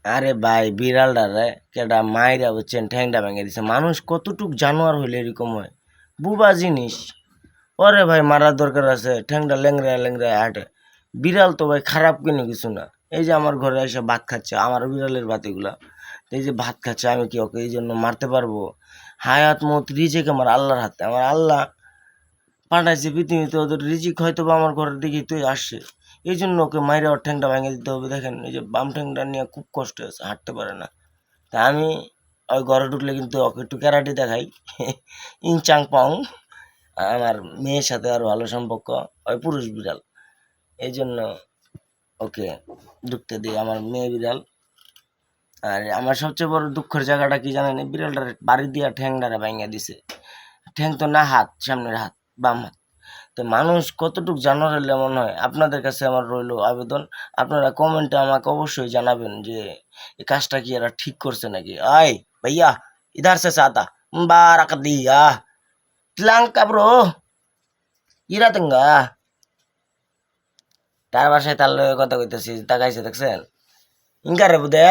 আরে ভাই বিড়ালটা রে কেডা মাইরা বুঝছেন ঠ্যাংটা ভেঙে দিছে। মানুষ কতটুক জানোয়ার হইলে এরকম হয়? বুবা জিনিস। ওরে ভাই মারার দরকার আছে, ঠ্যাংটা ল্যাংড়া ল্যাংড়া হাঁটে। বিড়াল তো ভাই খারাপ কোনো কিছু না। এই যে আমার ঘরে এসে ভাত খাচ্ছে, আমার বিড়ালের ভাত এগুলা। তো এই যে ভাত খাচ্ছে, আমি কি ওকে এই জন্য মারতে পারবো? হায়াত মত রিজিক আমার আল্লাহর হাতে। আমার আল্লাহ পাঠাইছে পৃথিবীতে, ওদের রিজিক হয়তো বা আমার ঘরের দিকেই তুই আসছে। এই জন্য ওকে মাইরে ওর ঠ্যাংটা ভেঙে দিতে হবে। দেখেন এই যে বাম ঠ্যাংটা নিয়ে খুব কষ্ট হয়েছে, হাঁটতে পারে না। তা আমি ওই ঘরে ঢুকলে কিন্তু ওকে একটু ক্যারাটে দেখাই। ইং চাং পং। আমার মেয়ের সাথে আর ভালো সম্পর্ক, ওই পুরুষ বিড়াল। এই জন্য ওকে ঢুকতে দিই, আমার মেয়ে বিড়াল। আর আমার সবচেয়ে বড় দুঃখের জায়গাটা কি জানেন? এই বিড়ালটার বাড়ি দিয়া ঠ্যাংটারে ভাঙিয়া দিছে। ঠ্যাং তো না, হাত, সামনের হাত, বাম হাত। তো মানুষ কতটুক জানোয়ার হলে মনে হয়? আপনাদের কাছে আমার রইল আবেদন, আপনারা কমেন্টে আমাকে অবশ্যই জানাবেন যে এই কাজটা কি এরা ঠিক করছে নাকি। আয় ভাইয়া, ইধার সে সাতা বারাক দিয়া tlangka bro, ইরা তেঙ্গা। তার বাসায় তার লগে কথা কইতেছি, তাকাইছে দেখছেন? ইঙ্গা রে বুদে,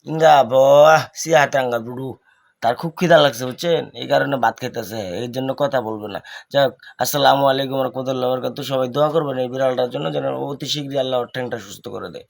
ইঙ্গা ব সিয়াটাঙ্গা বুড়ু। তার খুব খিদা লাগছে বুঝছেন, এই কারণে ভাত খাইতেছে, এই জন্য কথা বলবে না। যাই হোক, আসসালামু আলাইকুম রহমতুল্লাহ বরকাতুহু। সবাই দোয়া করবেন এই বিড়ালটার জন্য, যেন অতি শীঘ্রই আল্লাহ ওর ঠ্যাংটা সুস্থ করে দেয়।